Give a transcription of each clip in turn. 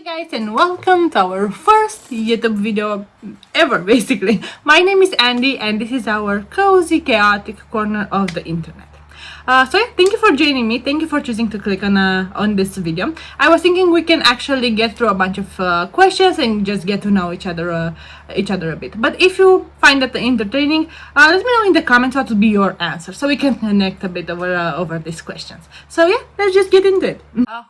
guys, and welcome to our first YouTube video ever, basically. My name is Andy and this is our cozy, chaotic corner of the internet. So yeah, thank you for joining me. Thank you for choosing to click on this video. I was thinking we can actually get through a bunch of questions and just get to know each other a bit. But if you find that entertaining, let me know in the comments what would be your answer, so we can connect a bit over these questions. So yeah, let's just get into it.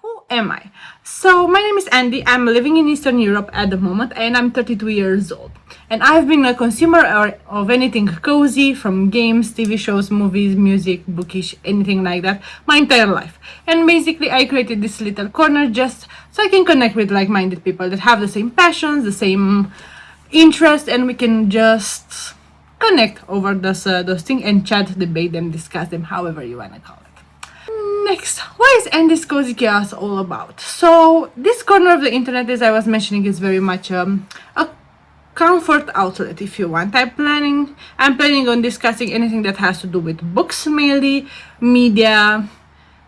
Who am I? So my name is Andy. I'm living in Eastern Europe at the moment, and I'm 32 years old. And I've been a consumer of anything cozy, from games, TV shows, movies, music, bookish, anything like that, my entire life. And basically I created this little corner just so I can connect with like-minded people that have the same passions, the same interests, and we can just connect over those things and chat, debate, and discuss them, however you want to call it. Next, what is Andy's Cozy Chaos all about? So this corner of the internet, as I was mentioning, is very much a comfort outlet, if you want. I'm planning on discussing anything that has to do with books, mainly media,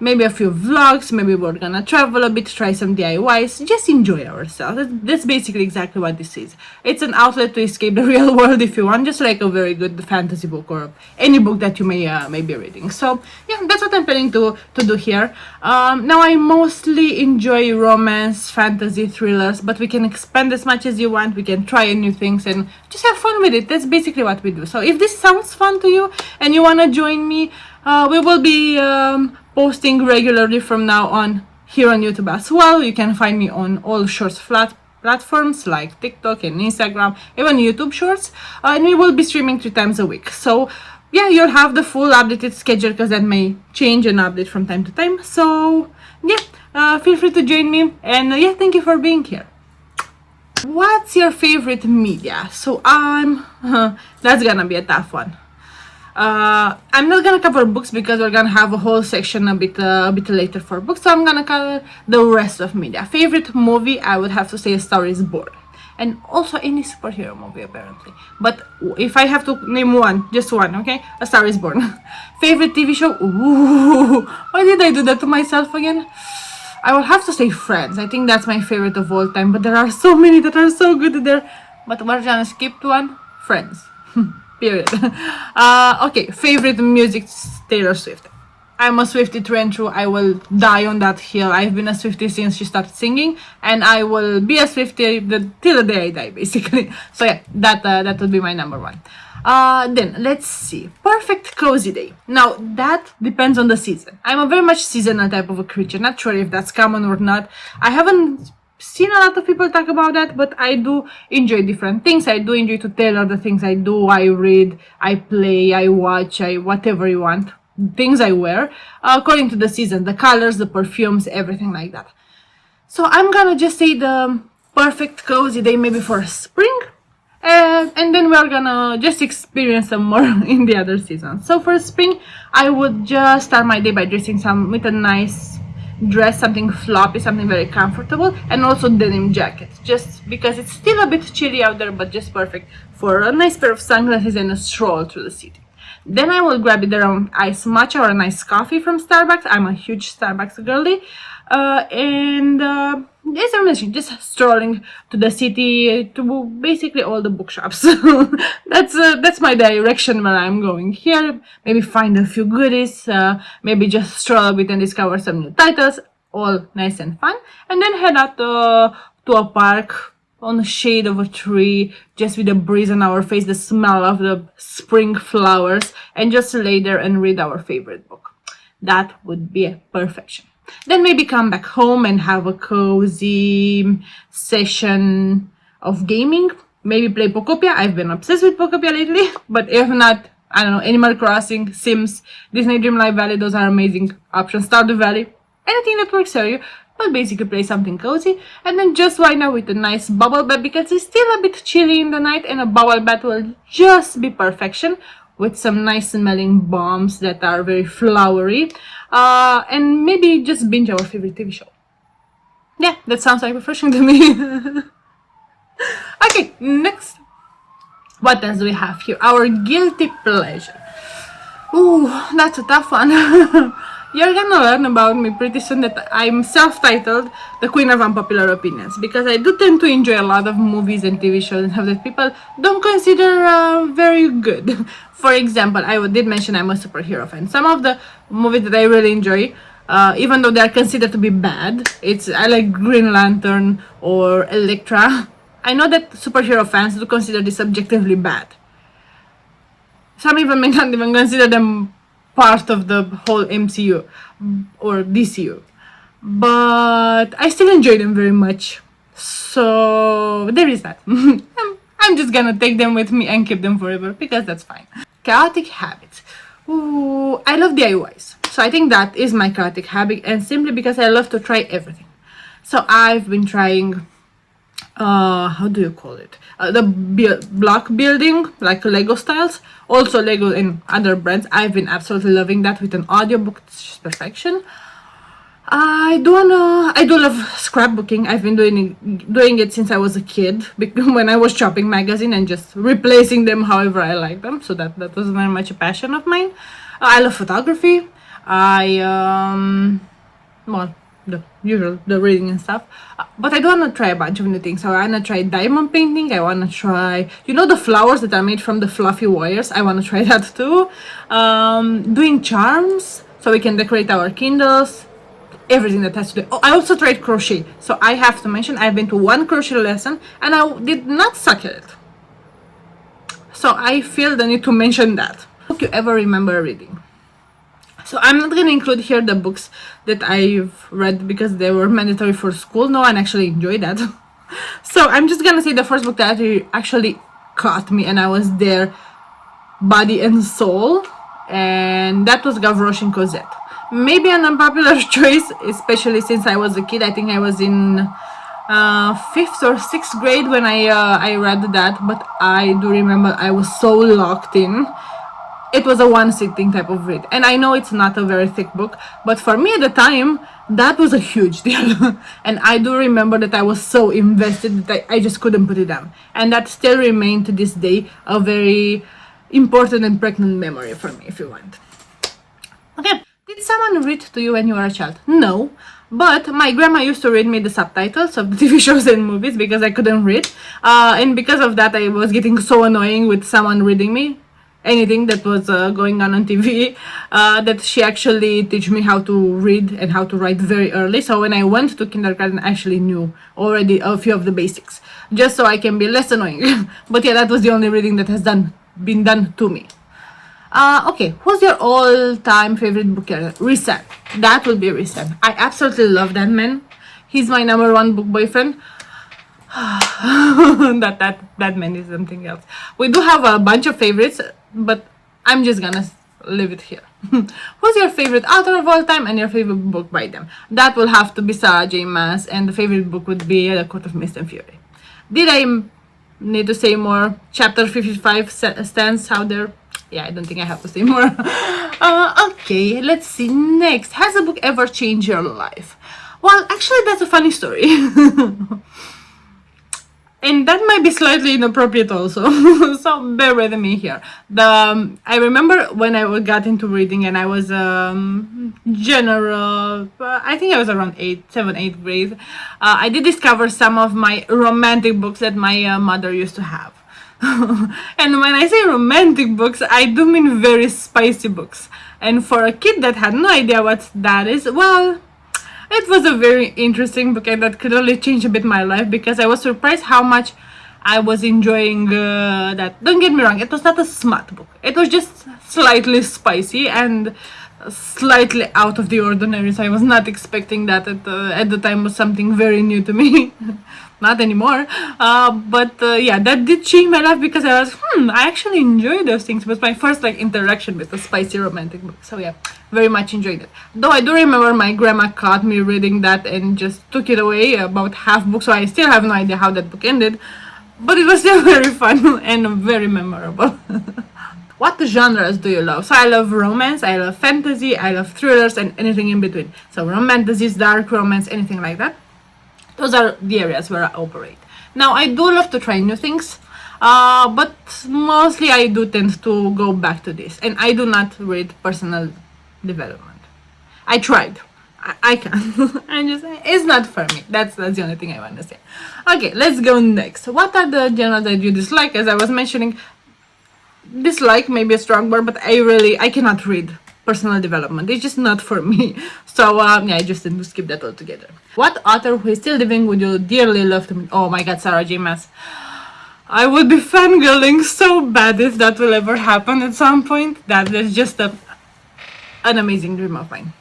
maybe a few vlogs, maybe we're gonna travel a bit, try some DIYs, just enjoy ourselves. That's basically exactly what this is. It's an outlet to escape the real world, if you want, just like a very good fantasy book or any book that you may be reading. So yeah, that's what I'm planning to do here. Now I mostly enjoy romance, fantasy, thrillers, but we can expand as much as you want. We can try new things and just have fun with it. That's basically what we do. So if this sounds fun to you and you want to join me, we will be posting regularly from now on here on YouTube as well. You can find me on all shorts platforms like TikTok and Instagram, even YouTube shorts, and we will be streaming 3 times a week. So yeah, you'll have the full updated schedule, because that may change and update from time to time. So yeah, feel free to join me, and yeah, thank you for being here. What's your favorite media? So that's gonna be a tough one. I'm not gonna cover books because we're gonna have a whole section a bit later for books, so I'm gonna cover the rest of media. Favorite movie, I would have to say A Star is Born, and also any superhero movie apparently. But if I have to name one, just one, okay? A Star is Born. Favorite TV show? Ooh, why did I do that to myself again? I will have to say Friends. I think that's my favorite of all time, but there are so many that are so good there. But we're gonna skip to one. Friends. Period. Okay, favorite music, Taylor Swift. I'm a Swiftie through and through. I will die on that hill. I've been a Swiftie since she started singing, and I will be a Swiftie till the day I die, basically. So yeah, that would be my number one. Then let's see. Perfect cozy day. Now that depends on the season. I'm a very much seasonal type of a creature. Not sure if that's common or not. I haven't seen a lot of people talk about that, but I do enjoy different things. I do enjoy to tailor the things I do. I read, I play, I watch, whatever you want, things I wear according to the season, the colors, the perfumes, everything like that. So I'm gonna just say the perfect cozy day maybe for spring, and then we're gonna just experience some more in the other seasons. So for spring, I would just start my day by dressing with a nice dress, something floppy, something very comfortable, and also denim jacket, just because it's still a bit chilly out there, but just perfect for a nice pair of sunglasses and a stroll through the city. Then I will grab either an iced matcha or a nice coffee from Starbucks. I'm a huge Starbucks girly, and as I mentioned, just strolling to the city, to basically all the bookshops. That's my direction where I'm going here. Maybe find a few goodies, maybe just stroll a bit and discover some new titles, all nice and fun, and then head out to a park on the shade of a tree, just with the breeze on our face, the smell of the spring flowers, and just lay there and read our favorite book. That would be perfection. Then maybe come back home and have a cozy session of gaming. Maybe play Pokopia. I've been obsessed with Pokopia lately. But if not, I don't know, Animal Crossing, Sims, Disney Dreamlight Valley, those are amazing options. Stardew Valley, anything that works for you. But basically play something cozy. And then just right now with a nice bubble bath, because it's still a bit chilly in the night, and a bubble bath will just be perfection, with some nice smelling balms that are very flowery, and maybe just binge our favorite TV show. Yeah, that sounds like refreshing to me. Okay, next, what else do we have here? Our guilty pleasure. Ooh, that's a tough one. You're gonna learn about me pretty soon that I'm self-titled the Queen of Unpopular Opinions, because I do tend to enjoy a lot of movies and TV shows and stuff that people don't consider very good. For example, I did mention I'm a superhero fan. Some of the movies that I really enjoy, even though they are considered to be bad, I like Green Lantern or Elektra. I know that superhero fans do consider this objectively bad. Some even may not even consider them part of the whole MCU or DCU, but I still enjoy them very much. So there is that. I'm just gonna take them with me and keep them forever because that's fine. Chaotic habits. Ooh, I love DIYs. So I think that is my chaotic habit, and simply because I love to try everything. So I've been trying how do you call it, the block building, like Lego styles, also Lego and other brands. I've been absolutely loving that with an audiobook. It's just perfection. I do love scrapbooking. I've been doing it since I was a kid, when I was shopping magazine and just replacing them however I like them. So that was very much a passion of mine. I love photography. Well, the usual, the reading and stuff. But I do want to try a bunch of new things. So I want to try diamond painting. I want to try, the flowers that are made from the fluffy wires. I want to try that too. Doing charms so we can decorate our Kindles. Everything that has to do. Oh, I also tried crochet. So I have to mention I've been to one crochet lesson and I did not suck at it. So I feel the need to mention that. Book you ever remember reading? So I'm not gonna include here the books that I've read because they were mandatory for school. No one actually enjoyed that. So I'm just gonna say the first book that actually caught me and I was there body and soul, and that was Gavroche and Cosette. Maybe an unpopular choice, especially since I was a kid. I think I was in 5th or 6th grade when I read that, but I do remember I was so locked in. It was a one sitting type of read, and I know it's not a very thick book, but for me at the time that was a huge deal. And I do remember that I was so invested that I just couldn't put it down, and that still remained to this day a very important and pregnant memory for me, if you want. Okay, did someone read to you when you were a child? No, but my grandma used to read me the subtitles of the TV shows and movies because I couldn't read, and because of that I was getting so annoying with someone reading me anything that was going on TV, that she actually teach me how to read and how to write very early. So when I went to kindergarten, I actually knew already a few of the basics, just so I can be less annoying. But yeah, that was the only reading that has been done to me. Okay, who's your all-time favorite book? Risen. That will be Risen. I absolutely love that man. He's my number one book boyfriend. that man is something else. We do have a bunch of favorites, but I'm just gonna leave it here. Who's your favorite author of all time and your favorite book by them? That will have to be Sarah J. Maas, and the favorite book would be The Court of Mist and Fury. Did I need to say more? Chapter 55 stands out there. Yeah, I don't think I have to say more. Okay, let's see. Next, has a book ever changed your life? Well, actually, that's a funny story. And that might be slightly inappropriate also. So bear with me here. I remember when I got into reading and I was general, I think I was around 7th, 8th grade. I did discover some of my romantic books that my mother used to have. And when I say romantic books, I do mean very spicy books. And for a kid that had no idea what that is, well, it was a very interesting book, and that could only change a bit my life because I was surprised how much I was enjoying that. Don't get me wrong, it was not a smut book. It was just slightly spicy and slightly out of the ordinary, so I was not expecting that. At the time was something very new to me. Not anymore, but yeah, that did change my life because I was I actually enjoy those things. It was my first interaction with a spicy romantic book, so yeah, very much enjoyed it. Though I do remember my grandma caught me reading that and just took it away about half book, so I still have no idea how that book ended, but it was still very fun and very memorable. What genres do you love? So I love romance, I love fantasy, I love thrillers, and anything in between. So romantasy, dark romance, anything like that. Those are the areas where I operate. Now, I do love to try new things, but mostly I do tend to go back to this. And I do not read personal development. I tried. I can't. I'm just saying, it's not for me. That's the only thing I want to say. Okay, let's go next. What are the genres that you dislike? As I was mentioning, dislike maybe a strong word, but I cannot read personal development. It's just not for me. So yeah, I just tend to skip that altogether. What author who is still living would you dearly love to meet? Oh my god, Sarah J. Maas. I would be fangirling so bad if that will ever happen at some point. That is just an amazing dream of mine.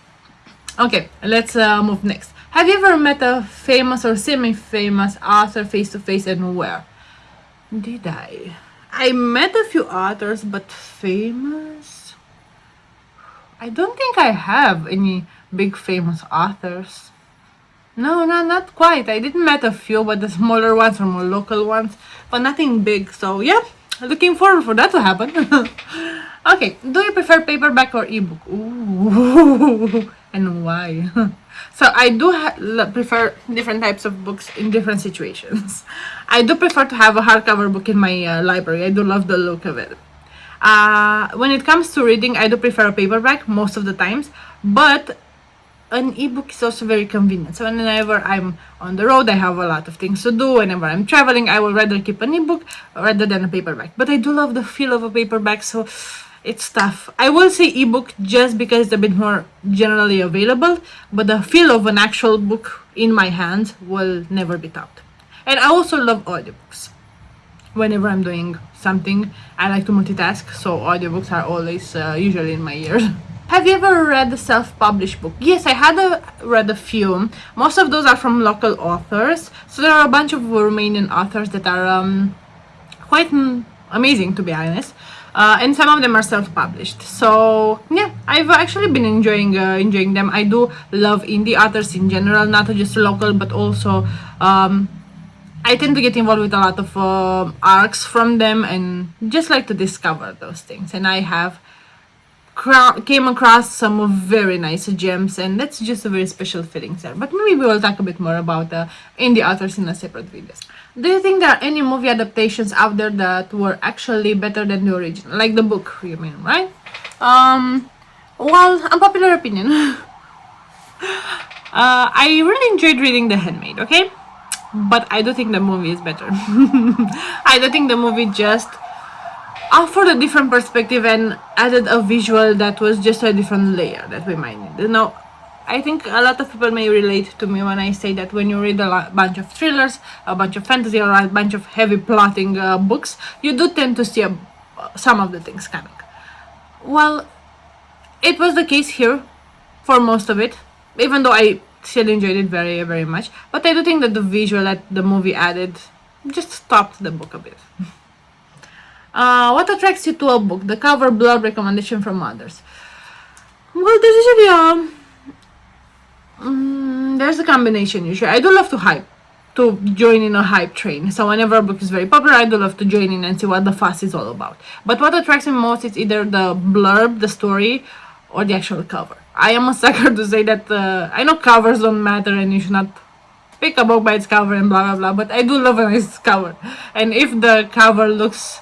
Okay, let's move next. Have you ever met a famous or semi-famous author face to face, and where? Did I? I met a few authors, but famous? I don't think I have any big famous authors. No, not quite. I did met a few, but the smaller ones or more local ones, but nothing big. So yeah, looking forward for that to happen. Okay, do you prefer paperback or ebook? Ooh, and why? So I do prefer different types of books in different situations. I do prefer to have a hardcover book in my library. I do love the look of it. When it comes to reading, I do prefer a paperback most of the times, but an ebook is also very convenient. So whenever I'm on the road, I have a lot of things to do. Whenever I'm traveling, I will rather keep an ebook rather than a paperback. But I do love the feel of a paperback, so it's tough. I will say ebook just because it's a bit more generally available, but the feel of an actual book in my hands will never be topped. And I also love audiobooks. Whenever I'm doing something, I like to multitask, so audiobooks are always usually in my ears. Have you ever read a self-published book? Yes, I had read a few. Most of those are from local authors. So there are a bunch of Romanian authors that are quite amazing, to be honest. And some of them are self-published. So yeah, I've actually been enjoying them. I do love indie authors in general, not just local, but also I tend to get involved with a lot of arcs from them, and just like to discover those things. And I have came across some very nice gems, and that's just a very special feeling there. But maybe we will talk a bit more about indie authors in a separate video. Do you think there are any movie adaptations out there that were actually better than the original, like the book, you mean, right? Well, unpopular opinion. I really enjoyed reading The Handmaid, okay? But I do think the movie is better. I do think the movie just offered a different perspective and added a visual that was just a different layer that we might need. You know, I think a lot of people may relate to me when I say that when you read a bunch of thrillers, a bunch of fantasy, or a bunch of heavy plotting books, you do tend to see some of the things coming. Well, it was the case here for most of it, even though I still enjoyed it very, very much. But I do think that the visual that the movie added just stopped the book a bit. What attracts you to a book? The cover, blurb, recommendation from others. Well, there's usually there's a combination usually. I do love to join in a hype train. So whenever a book is very popular, I do love to join in and see what the fuss is all about. But what attracts me most is either the blurb, the story, or the actual cover. I am a sucker to say that I know covers don't matter and you should not pick a book by its cover and blah blah blah, but I do love a nice cover. And if the cover looks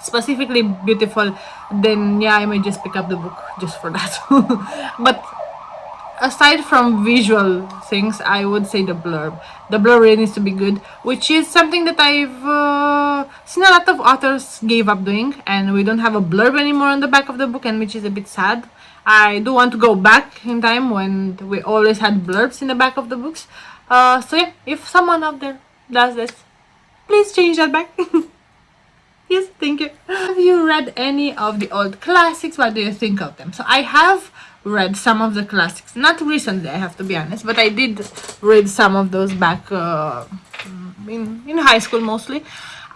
specifically beautiful, then yeah, I may just pick up the book just for that. But aside from visual things, I would say the blurb. The blurb really needs to be good, which is something that I've seen a lot of authors gave up doing, and we don't have a blurb anymore on the back of the book, and which is a bit sad. I do want to go back in time when we always had blurbs in the back of the books. So yeah, if someone out there does this, please change that back. Yes, thank you. Have you read any of the old classics? What do you think of them? So I have read some of the classics. Not recently, I have to be honest, but I did read some of those back in high school mostly.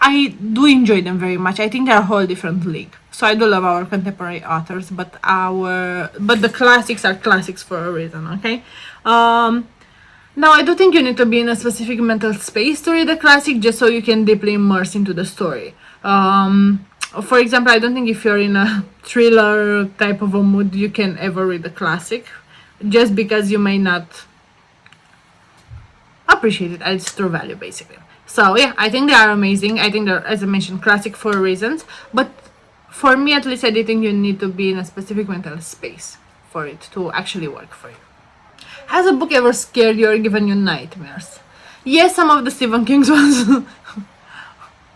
I do enjoy them very much. I think they're a whole different league. So I do love our contemporary authors, but the classics are classics for a reason, okay? Now, I do think you need to be in a specific mental space to read a classic just so you can deeply immerse into the story. For example, I don't think if you're in a thriller type of a mood, you can ever read a classic, just because you may not appreciate it at its true value, basically. So yeah, I think they are amazing. I think they're, as I mentioned, classic for reasons. But for me, at least, I do think you need to be in a specific mental space for it to actually work for you. Has a book ever scared you or given you nightmares? Yes, some of the Stephen King's ones.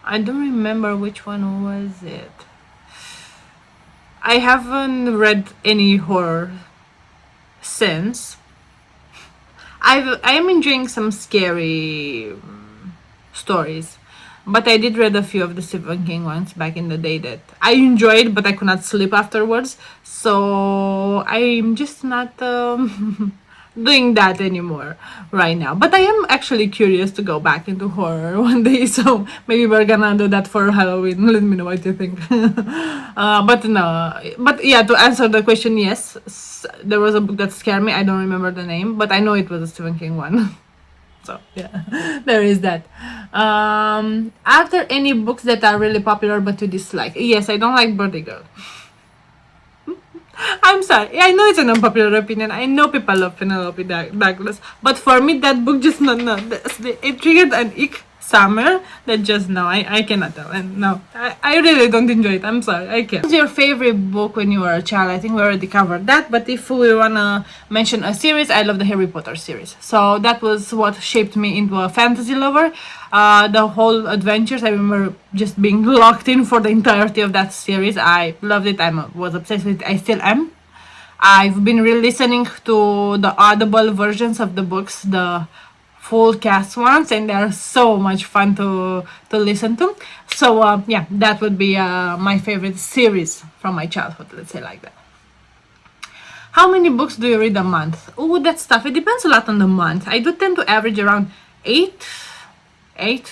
I don't remember which one was it. I haven't read any horror since. I am enjoying some scary stories, but I did read a few of the Stephen King ones back in the day that I enjoyed, but I could not sleep afterwards. So I'm just not doing that anymore right now. But I am actually curious to go back into horror one day, so maybe we're gonna do that for Halloween. Let me know what you think. But no, but yeah, to answer the question, yes, there was a book that scared me. I don't remember the name, but I know it was a Stephen King one. So yeah, there is that. Are there any books that are really popular but you dislike? Yes, I don't like Birdie Girl. I'm sorry. I know it's an unpopular opinion. I know people love Penelope Douglas, but for me that book just it triggered an ick somewhere that just no, I cannot tell. And no, I really don't enjoy it. I'm sorry, I can't. What's your favorite book when you were a child? I think we already covered that, but if we wanna mention a series, I love the Harry Potter series. So that was what shaped me into a fantasy lover. The whole adventures, I remember just being locked in for the entirety of that series. I loved it. I was obsessed with it. I still am. I've been re-listening to the audible versions of the books, the full cast ones, and they're so much fun to listen to. So yeah, that would be my favorite series from my childhood, let's say like that. How many books do you read a month? Oh, that's tough. It depends a lot on the month. I do tend to average around 8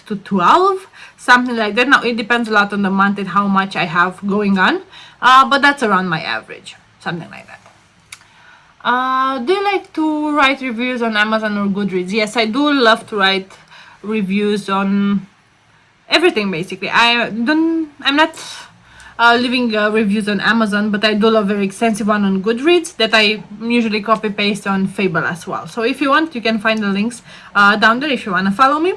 to 12, something like that. Now it depends a lot on the month and how much I have going on, but that's around my average, something like that. Do you like to write reviews on Amazon or Goodreads? Yes, I do love to write reviews on everything basically. I'm not leaving reviews on Amazon, but I do love very extensive one on Goodreads that I usually copy paste on Fable as well. So if you want, you can find the links down there if you want to follow me.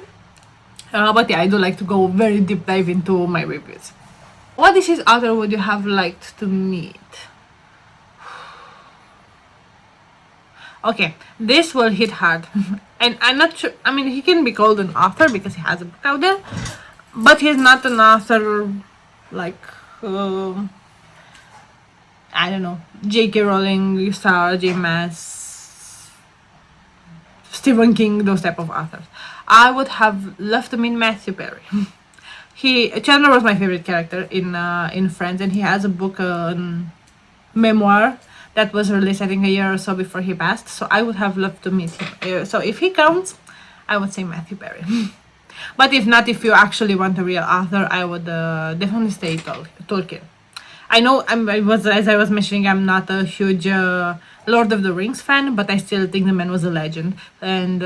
But yeah, I do like to go very deep dive into my reviews. What deceased author would you have liked to meet? Okay, this will hit hard. And I'm not sure, I mean, he can be called an author because he has a book out there, but he's not an author like, I don't know, J.K. Rowling, Sarah J. Maas, Stephen King, those type of authors. I would have loved to meet Matthew Perry. Chandler was my favorite character in Friends, and he has a book on memoir that was released I think a year or so before he passed. So I would have loved to meet him. So if he counts, I would say Matthew Perry. But if not, if you actually want a real author, I would definitely say Tolkien. I know as I was mentioning, I'm not a huge Lord of the Rings fan, but I still think the man was a legend. And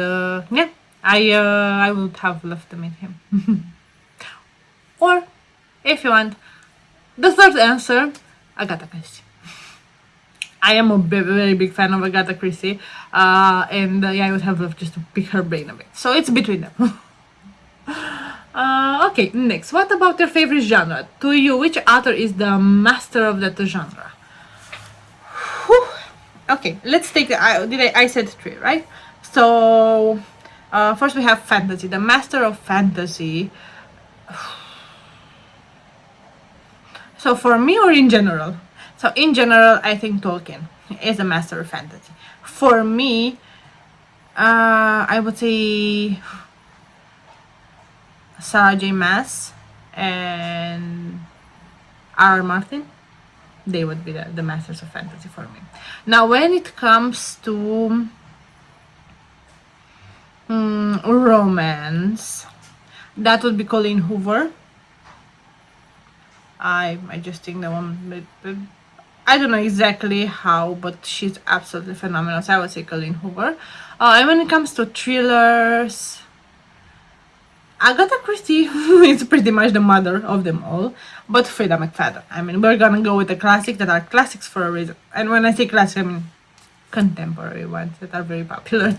yeah, I would have loved to meet him. Or, if you want, the third answer, Agatha Christie. I am a very big fan of Agatha Christie, and yeah, I would have loved just to pick her brain a bit. So it's between them. Okay, next. What about your favorite genre? To you, which author is the master of that genre? Whew. Okay, let's take I said 3, right? So first we have fantasy. The master of fantasy. So for me or in general? So in general, I think Tolkien is a master of fantasy. For me, I would say Sarah J. Maas and R. Martin. They would be the masters of fantasy for me. Now, when it comes to romance, that would be Colleen Hoover. I just think the one I don't know exactly how, but she's absolutely phenomenal. So I would say Colleen Hoover. And when it comes to thrillers, Agatha Christie is pretty much the mother of them all, but Frida McFadden. I mean, we're gonna go with the classics that are classics for a reason. And when I say classics, I mean contemporary ones that are very popular.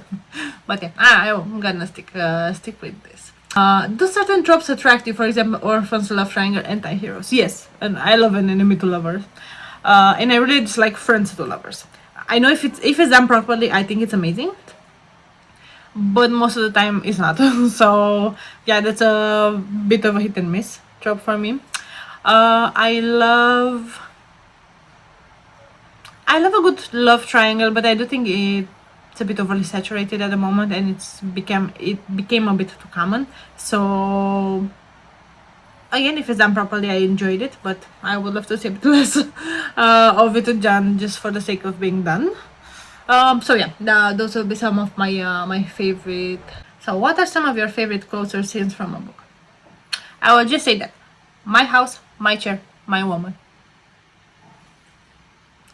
But yeah, I'm gonna stick with this. Do certain tropes attract you? For example, orphans, love triangle, anti-heroes. Yes, and I love an enemy to lovers. And I really dislike friends to lovers. I know if it's done properly, I think it's amazing, but most of the time it's not. So yeah, that's a bit of a hit and miss job for me. I love a good love triangle, but I do think it's a bit overly saturated at the moment, and it became a bit too common. So again, if it's done properly, I enjoyed it, but I would love to see a bit less of it done just for the sake of being done. So yeah, those will be some of my favorite. So what are some of your favorite quotes or scenes from a book? I will just say that my house, my chair, my woman.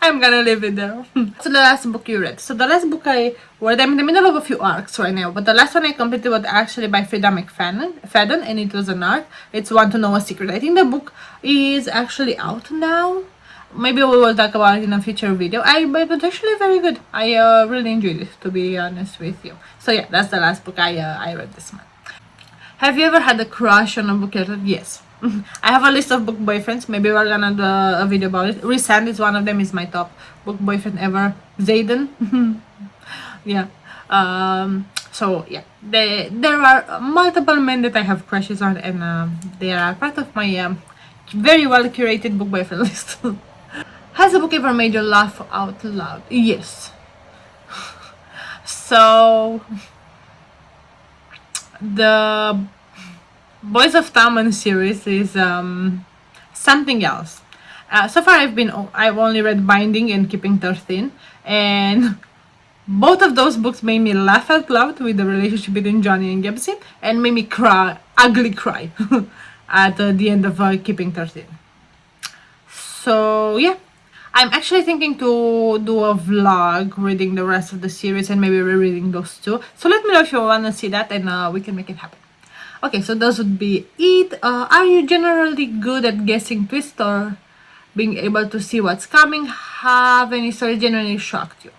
I'm gonna leave it there. So the last book you read. So the last book I read, I'm in the middle of a few arcs right now, but the last one I completed was actually by Frida McFadden, and it was an arc. It's Want to Know a Secret. I think the book is actually out now. Maybe we will talk about it in a future video. But it was actually very good. I really enjoyed it, to be honest with you. So yeah, that's the last book I read this month. Have you ever had a crush on a book you read? Yes. I have a list of book boyfriends. Maybe we're gonna do a video about it. Resand is one of them. Is my top book boyfriend ever. Zayden. Yeah. So yeah, there are multiple men that I have crushes on, and they are part of my very well curated book boyfriend list. Has a book ever made you laugh out loud? Yes. So the Boys of Taman series is something else. So far, I've only read Binding and Keeping 13, and both of those books made me laugh out loud with the relationship between Johnny and Gibson, and made me cry, ugly cry, at the end of Keeping 13. So yeah, I'm actually thinking to do a vlog reading the rest of the series and maybe rereading those two. So let me know if you want to see that, and we can make it happen. Okay, so those would be it. Are you generally good at guessing twists or being able to see what's coming? Have any story genuinely shocked you?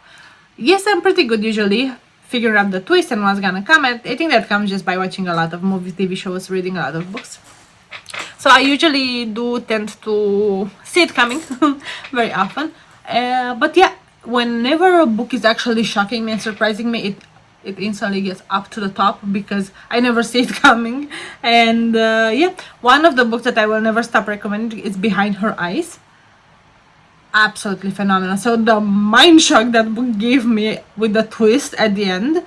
Yes, I'm pretty good usually figuring out the twist and what's gonna come. I think that comes just by watching a lot of movies, TV shows, reading a lot of books. So I usually do tend to see it coming very often. But yeah, whenever a book is actually shocking me and surprising me, it instantly gets up to the top because I never see it coming. And yeah, one of the books that I will never stop recommending is Behind Her Eyes. Absolutely phenomenal. So the mind shock that book gave me with the twist at the end,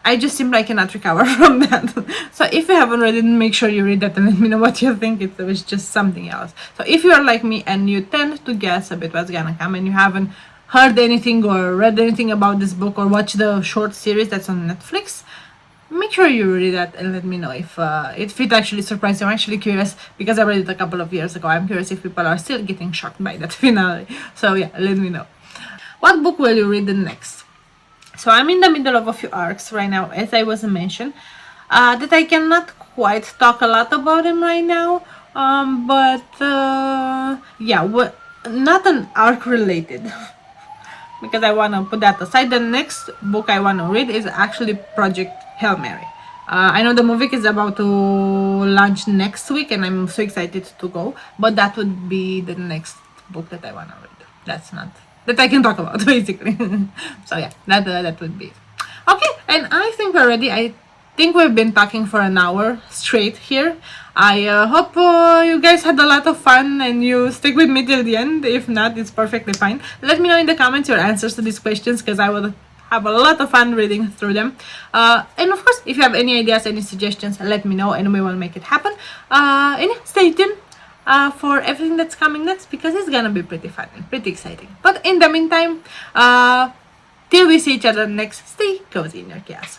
I just simply cannot recover from that. So if you haven't read it, make sure you read that and let me know what you think. It was just something else. So if you are like me and you tend to guess a bit what's gonna come and you haven't heard anything or read anything about this book or watched the short series that's on Netflix, make sure you read that and let me know if it actually surprised you. I'm actually curious because I read it a couple of years ago. I'm curious if people are still getting shocked by that finale. So yeah, let me know. What book will you read next? So I'm in the middle of a few arcs right now, as I was mentioned, that I cannot quite talk a lot about them right now. But yeah, not an arc related. Because I want to put that aside. The next book I want to read is actually Project Hail Mary. I know the movie is about to launch next week and I'm so excited to go, but that would be the next book that I want to read. That's not that I can talk about basically. So yeah, that would be it. Okay, and I think we're ready. I think we've been talking for an hour straight here. I hope you guys had a lot of fun and you stick with me till the end. If not, it's perfectly fine. Let me know in the comments your answers to these questions because I will have a lot of fun reading through them. And of course, if you have any ideas, any suggestions, let me know and we will make it happen. And stay tuned for everything that's coming next because it's gonna be pretty fun and pretty exciting. But in the meantime, till we see each other next, stay cozy in your chaos.